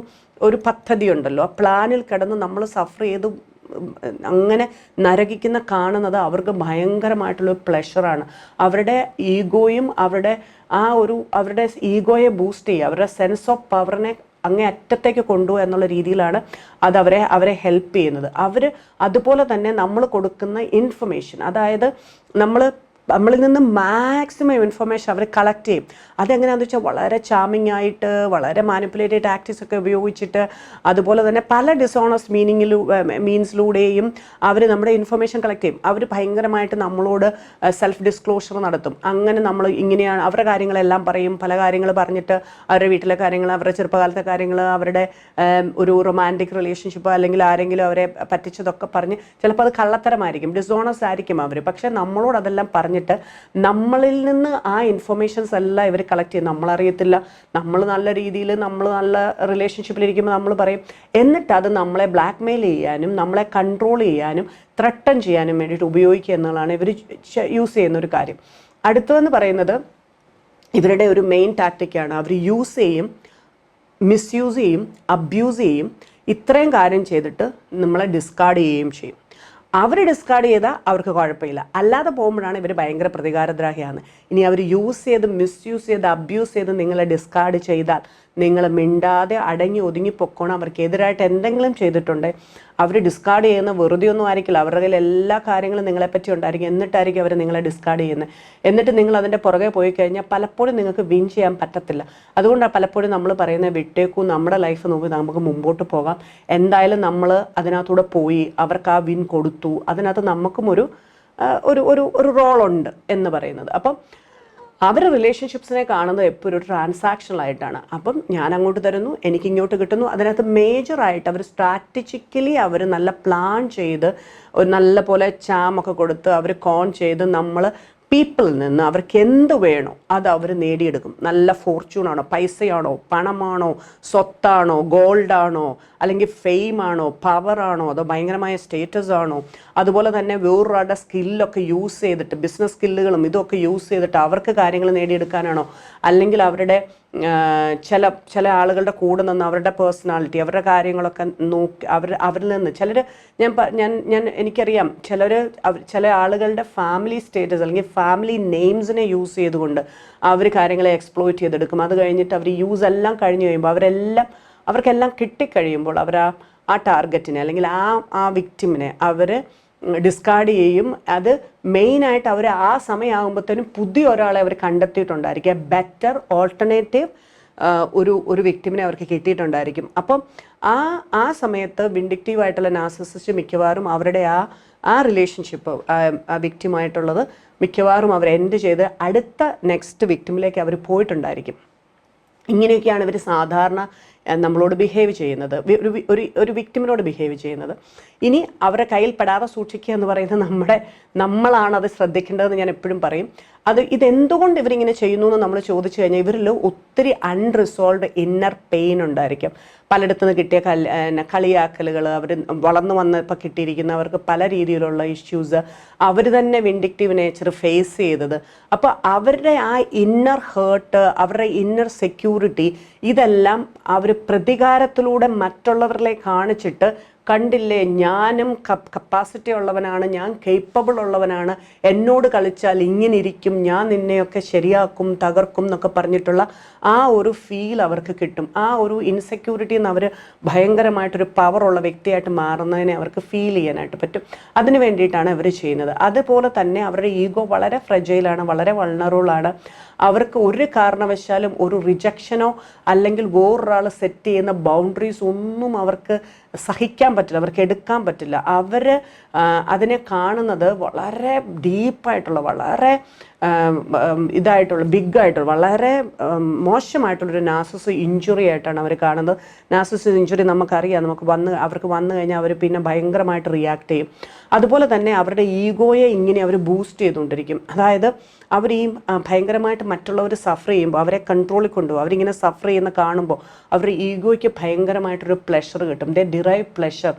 ഒരു പദ്ധതി ഉണ്ടല്ലോ, ആ പ്ലാനിൽ കിടന്ന് നമ്മൾ സഫർ ചെയ്ത് അങ്ങനെ നരകിക്കുന്ന കാണുന്നത് അവർക്ക് ഭയങ്കരമായിട്ടുള്ള പ്ലഷറാണ്. അവരുടെ ഈഗോയും അവരുടെ ഈഗോയെ ബൂസ്റ്റ് ചെയ്യുക, അവരുടെ സെൻസ് ഓഫ് പവറിനെ അങ്ങേ അറ്റത്തേക്ക് കൊണ്ടുപോകുക എന്നുള്ള രീതിയിലാണ് അത് അവരെ ഹെൽപ്പ് ചെയ്യുന്നത്. അതുപോലെ തന്നെ നമ്മൾ കൊടുക്കുന്ന ഇൻഫർമേഷൻ, അതായത് നമ്മളിൽ നിന്ന് മാക്സിമം ഇൻഫർമേഷൻ അവർ കളക്ട് ചെയ്യും. അതെങ്ങനെയാണെന്ന് വെച്ചാൽ വളരെ ചാമിങ് ആയിട്ട്, വളരെ മാനിപ്പുലേറ്റഡ് ടാക്ടിക്സ് ഒക്കെ ഉപയോഗിച്ചിട്ട്, അതുപോലെ തന്നെ പല ഡിസോണസ്റ്റ് മീൻസിലൂടെയും അവർ നമ്മുടെ ഇൻഫർമേഷൻ കളക്ട് ചെയ്യും. അവർ ഭയങ്കരമായിട്ട് നമ്മളോട് സെൽഫ് ഡിസ്ക്ലോഷർ നടത്തും. അങ്ങനെ നമ്മൾ ഇങ്ങനെയാണ് അവരുടെ കാര്യങ്ങളെല്ലാം പറയും. പല കാര്യങ്ങൾ പറഞ്ഞിട്ട് അവരുടെ വീട്ടിലെ കാര്യങ്ങൾ, അവരുടെ ചെറുപ്പകാലത്തെ കാര്യങ്ങൾ, അവരുടെ ഒരു റൊമാൻറ്റിക് റിലേഷൻഷിപ്പ് അല്ലെങ്കിൽ ആരെങ്കിലും അവരെ പറ്റിച്ചതൊക്കെ പറഞ്ഞ് ചിലപ്പോൾ അത് കള്ളത്തരമായിരിക്കും, ഡിസോണസ്റ്റ് ആയിരിക്കും അവർ. പക്ഷേ നമ്മളോട് അതെല്ലാം പറഞ്ഞിട്ട് നമ്മളിൽ നിന്ന് ആ ഇൻഫർമേഷൻസ് എല്ലാം ഇവർ കളക്ട് ചെയ്യും. നമ്മളറിയത്തില്ല. നമ്മൾ നല്ല രീതിയിൽ നമ്മൾ നല്ല റിലേഷൻഷിപ്പിലിരിക്കുമ്പോൾ നമ്മൾ പറയും. എന്നിട്ട് അത് നമ്മളെ ബ്ലാക്ക് മെയിൽ ചെയ്യാനും നമ്മളെ കൺട്രോൾ ചെയ്യാനും ത്രട്ടൺ ചെയ്യാനും വേണ്ടിയിട്ട് ഉപയോഗിക്കുക എന്നുള്ളതാണ് ഇവർ യൂസ് ചെയ്യുന്ന ഒരു കാര്യം. അടുത്തതെന്ന് പറയുന്നത് ഇവരുടെ ഒരു മെയിൻ ടാക്ടിക്കാണ്. അവർ യൂസ് ചെയ്യും, മിസ്യൂസ് ചെയ്യും, അബ്യൂസ് ചെയ്യും. ഇത്രയും കാര്യം ചെയ്തിട്ട് നമ്മളെ ഡിസ്കാർഡ് ചെയ്യുകയും ചെയ്യും. അവർ ഡിസ്കാർഡ് ചെയ്താൽ അവർക്ക് കുഴപ്പമില്ല. അല്ലാതെ പോകുമ്പോഴാണ് ഇവർ ഭയങ്കര പ്രതികാരദ്രാഹിയാണ്. ഇനി അവർ യൂസ് ചെയ്ത്, മിസ്യൂസ് ചെയ്ത്, അബ്യൂസ് ചെയ്ത് നിങ്ങളെ ഡിസ്കാർഡ് ചെയ്താൽ നിങ്ങൾ മിണ്ടാതെ അടങ്ങി ഒതുങ്ങി പൊക്കോണം. അവർക്കെതിരായിട്ട് എന്തെങ്കിലും ചെയ്തിട്ടുണ്ടെങ്കിൽ അവർ ഡിസ്കാർഡ് ചെയ്യുന്ന വെറുതെ ഒന്നും ആയിരിക്കില്ല. അവരുടെ കയ്യിൽ എല്ലാ കാര്യങ്ങളും നിങ്ങളെപ്പറ്റി ഉണ്ടായിരിക്കും. എന്നിട്ടായിരിക്കും അവർ നിങ്ങളെ ഡിസ്കാർഡ് ചെയ്യുന്നത്. എന്നിട്ട് നിങ്ങൾ അതിൻ്റെ പുറകെ പോയി കഴിഞ്ഞാൽ പലപ്പോഴും നിങ്ങൾക്ക് വിൻ ചെയ്യാൻ പറ്റത്തില്ല. അതുകൊണ്ടാണ് പലപ്പോഴും നമ്മൾ പറയുന്നത് വിട്ടേക്കൂ, നമ്മുടെ ലൈഫ് നോക്കി നമുക്ക് മുമ്പോട്ട് പോകാം. എന്തായാലും നമ്മൾ അതിനകത്തൂടെ പോയി അവർക്ക് ആ വിൻ കൊടുത്തു, അതിനകത്ത് നമുക്കും ഒരു റോളുണ്ട് എന്ന് പറയുന്നത്. അപ്പം അവർ റിലേഷൻഷിപ്സിനെ കാണുന്നത് എപ്പോഴും ഒരു ട്രാൻസാക്ഷണലായിട്ടാണ്. അപ്പം ഞാൻ അങ്ങോട്ട് തരുന്നു, എനിക്ക് ഇങ്ങോട്ട് കിട്ടുന്നു. അതിനകത്ത് മേജറായിട്ട് അവർ സ്ട്രാറ്റജിക്കലി അവർ നല്ല പ്ലാൻ ചെയ്ത്, ഒരു നല്ല പോലെ ചാമൊക്കെ കൊടുത്ത് അവർ കോൺ ചെയ്ത് നമ്മൾ പീപ്പിളിൽ നിന്ന് അവർക്ക് എന്ത് വേണോ അത് അവർ നേടിയെടുക്കും. നല്ല ഫോർച്യൂണാണോ, പൈസയാണോ, പണമാണോ, സ്വത്താണോ, ഗോൾഡാണോ, അല്ലെങ്കിൽ ഫെയിമാണോ, പവറാണോ, അതോ ഭയങ്കരമായ സ്റ്റേറ്റസ് ആണോ, അതുപോലെ തന്നെ വേറൊരാളുടെ സ്കില്ലൊക്കെ യൂസ് ചെയ്തിട്ട്, ബിസിനസ് സ്കില്ലുകളും ഇതൊക്കെ യൂസ് ചെയ്തിട്ട് അവർക്ക് കാര്യങ്ങൾ നേടിയെടുക്കാനാണോ, അല്ലെങ്കിൽ അവരുടെ ചില ആളുകളുടെ കൂടെ നിന്ന് അവരുടെ പേഴ്സണാലിറ്റി, അവരുടെ കാര്യങ്ങളൊക്കെ നോക്കി അവരിൽ നിന്ന് എനിക്കറിയാം ചില ആളുകളുടെ ഫാമിലി സ്റ്റേറ്റസ് അല്ലെങ്കിൽ ഫാമിലി നെയിംസിനെ യൂസ് ചെയ്തുകൊണ്ട് അവർ കാര്യങ്ങളെ എക്സ്പ്ലോയിറ്റ് ചെയ്തെടുക്കും. അത് കഴിഞ്ഞിട്ട് അവർ യൂസ് എല്ലാം കഴിഞ്ഞ് കഴിയുമ്പോൾ അവർക്കെല്ലാം കിട്ടിക്കഴിയുമ്പോൾ അവർ ആ ടാർഗറ്റിനെ അല്ലെങ്കിൽ ആ വിക്ടിമിനെ അവർ ഡിസ്കാർഡ് ചെയ്യും. അത് മെയിനായിട്ട് അവർ ആ സമയമാകുമ്പോഴത്തേനും പുതിയ ഒരാളെ അവർ കണ്ടെത്തിയിട്ടുണ്ടായിരിക്കും. ബെറ്റർ ഓൾട്ടർനേറ്റീവ് ഒരു വിക്ടിമിനെ അവർക്ക് കിട്ടിയിട്ടുണ്ടായിരിക്കും. അപ്പം ആ സമയത്ത് വിൻഡിക്റ്റീവായിട്ടുള്ള നാർസിസിസ്റ്റ് മിക്കവാറും അവരുടെ ആ റിലേഷൻഷിപ്പ് ആ വിക്ടിമായിട്ടുള്ളത് മിക്കവാറും അവർ എൻഡ് ചെയ്ത് അടുത്ത നെക്സ്റ്റ് വിക്ടിമിലേക്ക് അവർ പോയിട്ടുണ്ടായിരിക്കും. ഇങ്ങനെയൊക്കെയാണ് ഇവർ സാധാരണ നമ്മളോട് ബിഹേവ് ചെയ്യുന്നത്, ഒരു വിക്ടിമിനോട് ബിഹേവ് ചെയ്യുന്നത്. ഇനി അവരുടെ കയ്യിൽ പെടാതെ സൂക്ഷിക്കുക എന്ന് പറയുന്നത് നമ്മളാണ് അത് ശ്രദ്ധിക്കേണ്ടതെന്ന് ഞാൻ എപ്പോഴും പറയും. ഇതെന്തുകൊണ്ട് ഇവരിങ്ങനെ ചെയ്യുന്നു എന്ന് നമ്മൾ ചോദിച്ചു കഴിഞ്ഞാൽ ഇവരിൽ ഒത്തിരി അൺറിസോൾവ്ഡ് ഇന്നർ പെയിൻ ഉണ്ടായിരിക്കും. പലയിടത്തു നിന്ന് കിട്ടിയ കളിയാക്കലുകൾ, അവർ വളർന്നു വന്നപ്പോൾ കിട്ടിയിരിക്കുന്നവർക്ക് പല രീതിയിലുള്ള ഇഷ്യൂസ്, അവർ തന്നെ വിൻഡിക്റ്റീവ് നേച്ചർ ഫേസ് ചെയ്തത്. അപ്പോൾ അവരുടെ ആ ഇന്നർ ഹേർട്ട്, അവരുടെ ഇന്നർ സെക്യൂരിറ്റി, ഇതെല്ലാം അവർ പ്രതികാരത്തിലൂടെ മറ്റുള്ളവരിലേക്ക് കാണിച്ചിട്ട്, കണ്ടില്ലേ ഞാനും കപ്പാസിറ്റി ഉള്ളവനാണ്, ഞാൻ കേപ്പബിൾ ഉള്ളവനാണ്, എന്നോട് കളിച്ചാൽ ഇങ്ങനെ ഇരിക്കും, ഞാൻ നിന്നെയൊക്കെ ശരിയാക്കും, തകർക്കും എന്നൊക്കെ പറഞ്ഞിട്ടുള്ള ആ ഒരു ഫീൽ അവർക്ക് കിട്ടും. ആ ഒരു ഇൻസെക്യൂരിറ്റിയിൽ നിന്ന് അവർ ഭയങ്കരമായിട്ടൊരു പവറുള്ള വ്യക്തിയായിട്ട് മാറുന്നതിനെ അവർക്ക് ഫീൽ ചെയ്യാനായിട്ട് പറ്റും. അതിന് വേണ്ടിയിട്ടാണ് അവർ ചെയ്യുന്നത്. അതുപോലെ തന്നെ അവരുടെ ഈഗോ വളരെ ഫ്രജൈലാണ്, വളരെ വൾണറബിളാണ്. അവർക്ക് ഒരു കാരണവശാലും ഒരു റിജക്ഷനോ അല്ലെങ്കിൽ വേറൊരാൾ സെറ്റ് ചെയ്യുന്ന ബൗണ്ടറീസ് ഒന്നും അവർക്ക് സഹിക്കാൻ പറ്റില്ല, അവർക്ക് എടുക്കാൻ പറ്റില്ല. അവർ അതിനെ കാണുന്നത് വളരെ ഡീപ്പായിട്ടുള്ള, വളരെ ഇതായിട്ടുള്ള, ബിഗായിട്ടുള്ള, വളരെ മോശമായിട്ടുള്ളൊരു നാർസിസിസം ഇഞ്ചുറി ആയിട്ടാണ് അവർ കാണുന്നത്. നാർസിസിസം ഇഞ്ചുറി നമുക്കറിയാം, അവർക്ക് വന്നു കഴിഞ്ഞാൽ അവർ പിന്നെ ഭയങ്കരമായിട്ട് റിയാക്ട് ചെയ്യും. അതുപോലെ തന്നെ അവരുടെ ഈഗോയെ ഇങ്ങനെ അവർ ബൂസ്റ്റ് ചെയ്തുകൊണ്ടിരിക്കും. അതായത് അവർ ഭയങ്കരമായിട്ട് മറ്റുള്ളവർ സഫർ ചെയ്യുമ്പോൾ അവരെ കൺട്രോളിൽ കൊണ്ടുപോകും. അവരിങ്ങനെ സഫർ ചെയ്യുന്ന കാണുമ്പോൾ അവരുടെ ഈഗോയ്ക്ക് ഭയങ്കരമായിട്ടൊരു പ്ലഷർ കിട്ടും. ദേ ഡിറൈവ് പ്ലഷർ.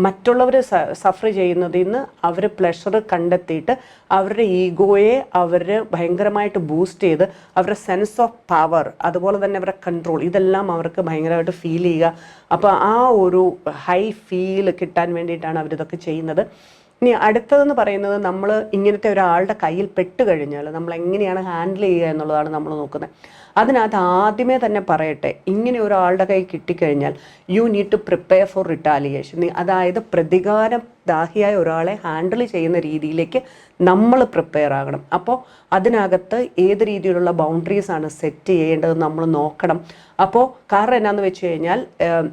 മറ്റുള്ളവർ സഫർ ചെയ്യുന്നതിൽ നിന്ന് അവർ പ്ലഷർ കണ്ടെത്തിയിട്ട് അവരുടെ ഈഗോയെ അവർ ഭയങ്കരമായിട്ട് ബൂസ്റ്റ് ചെയ്ത് അവരുടെ സെൻസ് ഓഫ് പവർ, അതുപോലെ തന്നെ അവരുടെ കൺട്രോൾ, ഇതെല്ലാം അവർക്ക് ഭയങ്കരമായിട്ട് ഫീൽ ചെയ്യുക. അപ്പോൾ ആ ഒരു ഹൈ ഫീൽ കിട്ടാൻ വേണ്ടിയിട്ടാണ് അവരിതൊക്കെ ചെയ്യുന്നത്. ഇനി അടുത്തതെന്ന് പറയുന്നത്, നമ്മൾ ഇങ്ങനത്തെ ഒരാളുടെ കയ്യിൽ പെട്ട് കഴിഞ്ഞാൽ നമ്മൾ എങ്ങനെയാണ് ഹാൻഡിൽ ചെയ്യുക എന്നുള്ളതാണ് നമ്മൾ നോക്കുന്നത്. അതിനകത്ത് ആദ്യമേ തന്നെ പറയട്ടെ, ഇങ്ങനെ ഒരാളുടെ കൈ കിട്ടിക്കഴിഞ്ഞാൽ you need to prepare for retaliation. അതായത് ദാഹിയായ ഒരാളെ ഹാൻഡിൽ ചെയ്യുന്ന രീതിയിലേക്ക് നമ്മൾ പ്രിപ്പയർ ആകണം. അപ്പോൾ അതിനകത്ത് ഏത് രീതിയിലുള്ള ബൗണ്ടറീസാണ് സെറ്റ് ചെയ്യേണ്ടത് നമ്മൾ നോക്കണം. അപ്പോൾ കാരണം എന്നാന്ന് വെച്ച് കഴിഞ്ഞാൽ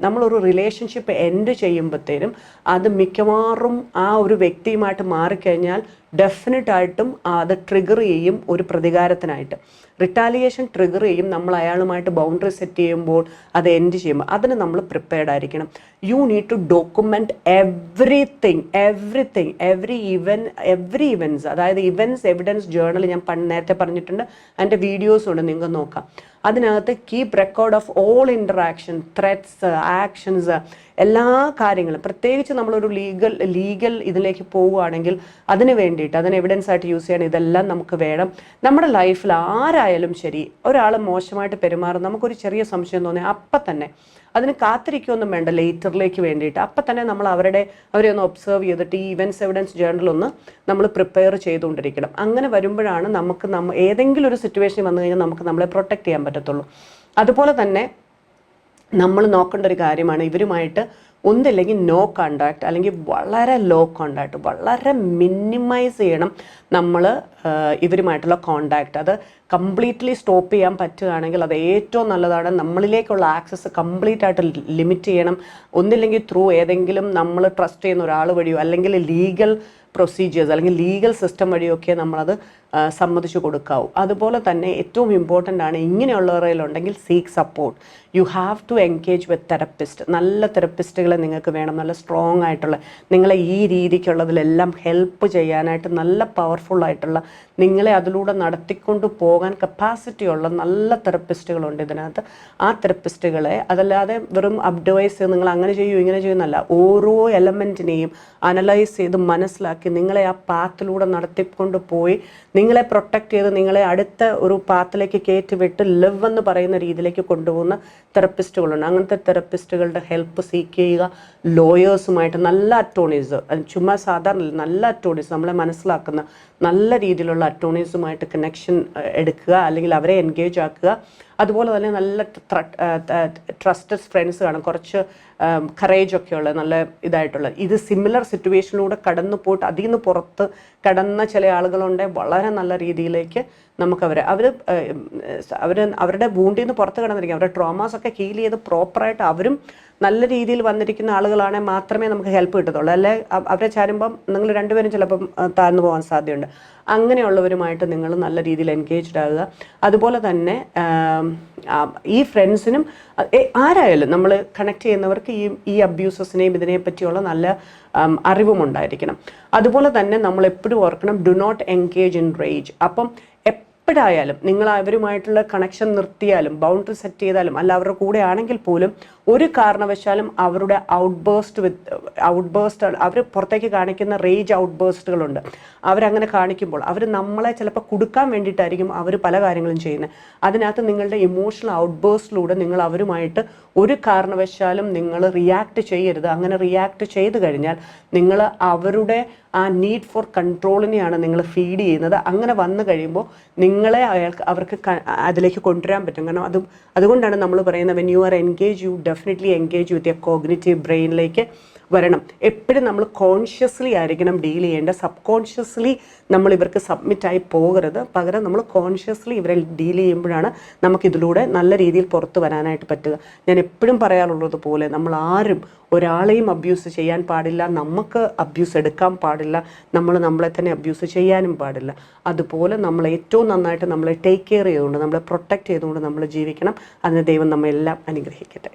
നമ്മളൊരു റിലേഷൻഷിപ്പ് എൻഡ് ചെയ്യുമ്പോഴത്തേനും അത് മിക്കവാറും ആ ഒരു വ്യക്തിയുമായിട്ട് മാറിക്കഴിഞ്ഞാൽ ഡെഫിനറ്റായിട്ടും അത് ട്രിഗർ ചെയ്യും ഒരു പ്രതികാരത്തിനായിട്ട്. റിട്ടാലിയേഷൻ ട്രിഗർ ചെയ്യും നമ്മൾ അയാളുമായിട്ട് ബൗണ്ടറി സെറ്റ് ചെയ്യുമ്പോൾ, അത് എൻഡ് ചെയ്യുമ്പോൾ. അതിന് നമ്മൾ പ്രിപ്പയർഡ് ആയിരിക്കണം. You need to document everything, every events. അതായത് ഇവൻറ്റ്സ് എവിഡൻസ് ജേർണൽ ഞാൻ നേരത്തെ പറഞ്ഞിട്ടുണ്ട്, അതിൻ്റെ വീഡിയോസും ഉണ്ട്, നിങ്ങൾക്ക് നോക്കാം. അതിനകത്ത് keep record of all interaction, threats, actions, എല്ലാ കാര്യങ്ങളും. പ്രത്യേകിച്ച് നമ്മളൊരു ലീഗൽ ഇതിലേക്ക് പോവുകയാണെങ്കിൽ അതിന് വേണ്ടിയിട്ട്, അതിന് എവിഡൻസ് ആയിട്ട് യൂസ് ചെയ്യാൻ ഇതെല്ലാം നമുക്ക് വേണം. നമ്മുടെ ലൈഫിൽ ആരായാലും ശരി, ഒരാൾ മോശമായിട്ട് പെരുമാറും, നമുക്കൊരു ചെറിയ സംശയം തോന്നി അപ്പം തന്നെ അതിന് കാത്തിരിക്കുകയൊന്നും വേണ്ട ലേറ്ററിലേക്ക് വേണ്ടിയിട്ട്. അപ്പം തന്നെ നമ്മൾ അവരെ ഒന്ന് ഒബ്സർവ് ചെയ്തിട്ട് ഈ ഇവൻറ്റ്സ് എവിഡൻസ് ജേർണൽ ഒന്ന് നമ്മൾ പ്രിപ്പയർ ചെയ്തുകൊണ്ടിരിക്കണം. അങ്ങനെ വരുമ്പോഴാണ് നമുക്ക് ഏതെങ്കിലും ഒരു സിറ്റുവേഷൻ വന്നു കഴിഞ്ഞാൽ നമുക്ക് നമ്മളെ പ്രൊട്ടക്റ്റ് ചെയ്യാൻ പറ്റത്തുള്ളൂ. അതുപോലെ തന്നെ നമ്മൾ നോക്കേണ്ട ഒരു കാര്യമാണ് ഇവരുമായിട്ട് ഒന്നില്ലെങ്കിൽ നോ കോണ്ടാക്ട്, അല്ലെങ്കിൽ വളരെ ലോ കോണ്ടാക്ട്, വളരെ മിനിമൈസ് ചെയ്യണം നമ്മൾ ഇവരുമായിട്ടുള്ള കോണ്ടാക്ട്. അത് കംപ്ലീറ്റ്ലി സ്റ്റോപ്പ് ചെയ്യാൻ പറ്റുകയാണെങ്കിൽ അത് ഏറ്റവും നല്ലതാണ്. നമ്മളിലേക്കുള്ള ആക്സസ് കംപ്ലീറ്റ് ആയിട്ട് ലിമിറ്റ് ചെയ്യണം. ഒന്നില്ലെങ്കിൽ ത്രൂ ഏതെങ്കിലും നമ്മൾ ട്രസ്റ്റ് ചെയ്യുന്ന ഒരാൾ വഴിയോ, അല്ലെങ്കിൽ ലീഗൽ പ്രൊസീജിയേഴ്സ് അല്ലെങ്കിൽ ലീഗൽ സിസ്റ്റം വഴിയൊക്കെ നമ്മളത് സമ്മതിച്ചു കൊടുക്കാവൂ. അതുപോലെ തന്നെ ഏറ്റവും ഇമ്പോർട്ടൻ്റ് ആണ്, ഇങ്ങനെയുള്ളവരിലുണ്ടെങ്കിൽ seek support. You have to engage with therapist. നല്ല തെറപ്പിസ്റ്റുകളെ നിങ്ങൾക്ക് വേണം, നല്ല സ്ട്രോങ് ആയിട്ടുള്ള, നിങ്ങളെ ഈ രീതിക്കുള്ളതിലെല്ലാം ഹെൽപ്പ് ചെയ്യാനായിട്ട് നല്ല പവർഫുള്ളായിട്ടുള്ള, നിങ്ങളെ അതിലൂടെ നടത്തിക്കൊണ്ട് പോകാൻ കപ്പാസിറ്റി ഉള്ള നല്ല തെറപ്പിസ്റ്റുകളുണ്ട് ഇതിനകത്ത്. ആ തെറപ്പിസ്റ്റുകളെ അതല്ലാതെ വെറും അഡ്വൈസ് നിങ്ങൾ അങ്ങനെ ചെയ്യൂ ഇങ്ങനെ ചെയ്യുന്നല്ല, ഓരോ എലമെൻറ്റിനെയും അനലൈസ് ചെയ്ത് മനസ്സിലാക്കി നിങ്ങളെ ആ പാത്തിലൂടെ നടത്തിക്കൊണ്ട് പോയി നിങ്ങളെ പ്രൊട്ടക്റ്റ് ചെയ്ത് നിങ്ങളെ അടുത്ത ഒരു പാത്തിലേക്ക് കയറ്റി വിട്ട് ലിവ് എന്ന് പറയുന്ന രീതിയിലേക്ക് കൊണ്ടുപോകുന്ന തെറപ്പിസ്റ്റുകളുണ്ട്. അങ്ങനത്തെ തെറപ്പിസ്റ്റുകളുടെ ഹെൽപ്പ് സീക്ക് ചെയ്യുക. ലോയേഴ്സുമായിട്ട് നല്ല അറ്റോർണീസ്, ചുമ്മാ സാധാരണ നല്ല അറ്റോർണീസ്, നമ്മളെ മനസ്സിലാക്കുന്ന നല്ല രീതിയിലുള്ള അറ്റോർണീസുമായിട്ട് കണക്ഷൻ എടുക്കുക, അല്ലെങ്കിൽ അവരെ എൻഗേജ് ആക്കുക. അതുപോലെ തന്നെ നല്ല ട്രസ്റ്റഡ് ഫ്രണ്ട്സ് കാണും, കുറച്ച് കറേജൊക്കെ ഉള്ള നല്ല ഇതായിട്ടുള്ള, ഇത് സിമിലർ സിറ്റുവേഷനിലൂടെ കടന്നു പോയിട്ട് അതിൽ നിന്ന് പുറത്ത് കടന്ന ചില ആളുകളുണ്ട്. വളരെ നല്ല രീതിയിലേക്ക് നമുക്കവരെ അവരുടെ വൂണ്ടിൽ നിന്ന് പുറത്ത് കടന്നിരിക്കും, അവരുടെ ട്രോമാസൊക്കെ ഹീൽ ചെയ്ത് പ്രോപ്പറായിട്ട് അവരും നല്ല രീതിയിൽ വന്നിരിക്കുന്ന ആളുകളാണെങ്കിൽ മാത്രമേ നമുക്ക് ഹെൽപ്പ് കിട്ടത്തുള്ളൂ. അല്ലെ അവരെ ചാരുമ്പം നിങ്ങൾ രണ്ടുപേരും ചിലപ്പം താഴ്ന്നു പോകാൻ സാധ്യതയുണ്ട്. അങ്ങനെയുള്ളവരുമായിട്ട് നിങ്ങൾ നല്ല രീതിയിൽ എൻഗേജ്ഡ് ആകുക. അതുപോലെ തന്നെ ഈ ഫ്രണ്ട്സിനും ആരായാലും നമ്മൾ കണക്ട് ചെയ്യുന്നവർക്ക് ഈ അബ്യൂസസിനെയും ഇതിനെ പറ്റിയുള്ള നല്ല അറിവും ഉണ്ടായിരിക്കണം. അതുപോലെ തന്നെ നമ്മൾ എപ്പോഴും ഓർക്കണം, do not engage in rage. അപ്പം എപ്പോഴായാലും നിങ്ങൾ അവരുമായിട്ടുള്ള കണക്ഷൻ നിർത്തിയാലും ബൗണ്ടറി സെറ്റ് ചെയ്താലും അല്ല അവരുടെ കൂടെ ആണെങ്കിൽ പോലും ഒരു കാരണവശാലും അവരുടെ ഔട്ട്ബേസ്റ്റ് അവർ പുറത്തേക്ക് കാണിക്കുന്ന റേജ് ഔട്ട്ബേസ്റ്റുകളുണ്ട്. അവരങ്ങനെ കാണിക്കുമ്പോൾ അവർ നമ്മളെ ചിലപ്പോൾ കൊടുക്കാൻ വേണ്ടിയിട്ടായിരിക്കും അവർ പല കാര്യങ്ങളും ചെയ്യുന്നത്. അതിനകത്ത് നിങ്ങളുടെ ഇമോഷണൽ ഔട്ട്ബേസ്റ്റിലൂടെ നിങ്ങൾ അവരുമായിട്ട് ഒരു കാരണവശാലും നിങ്ങൾ റിയാക്ട് ചെയ്യരുത്. അങ്ങനെ റിയാക്ട് ചെയ്ത് കഴിഞ്ഞാൽ നിങ്ങൾ അവരുടെ ആ നീഡ് ഫോർ കൺട്രോളിനെയാണ് നിങ്ങൾ ഫീഡ് ചെയ്യുന്നത്. അങ്ങനെ വന്നു കഴിയുമ്പോൾ നിങ്ങളെ അവർക്ക് അതിലേക്ക് കൊണ്ടുവരാൻ പറ്റും. കാരണം അതുകൊണ്ടാണ് നമ്മൾ പറയുന്നത്, when you are engage you definitely engage with your cognitive ബ്രെയിനിലേക്ക് വരണം. എപ്പോഴും നമ്മൾ കോൺഷ്യസ്ലി ആയിരിക്കണം ഡീൽ ചെയ്യേണ്ടത്. സബ് കോൺഷ്യസ്ലി നമ്മൾ ഇവർക്ക് സബ്മിറ്റായി പോകരുത്. പകരം നമ്മൾ കോൺഷ്യസ്ലി ഇവരെ ഡീൽ ചെയ്യുമ്പോഴാണ് നമുക്കിതിലൂടെ നല്ല രീതിയിൽ പുറത്ത് വരാനായിട്ട് പറ്റുക. ഞാൻ എപ്പോഴും പറയാറുള്ളത് പോലെ നമ്മൾ ആരും ഒരാളെയും അബ്യൂസ് ചെയ്യാൻ പാടില്ല, നമുക്ക് അബ്യൂസ് എടുക്കാൻ പാടില്ല, നമ്മൾ നമ്മളെ തന്നെ അബ്യൂസ് ചെയ്യാനും പാടില്ല. അതുപോലെ നമ്മൾ ഏറ്റവും നന്നായിട്ട് നമ്മളെ ടേക്ക് കെയർ ചെയ്തുകൊണ്ട് നമ്മളെ പ്രൊട്ടക്റ്റ് ചെയ്തുകൊണ്ട് നമ്മൾ ജീവിക്കണം. അതിന് ദൈവം നമ്മെല്ലാം അനുഗ്രഹിക്കട്ടെ.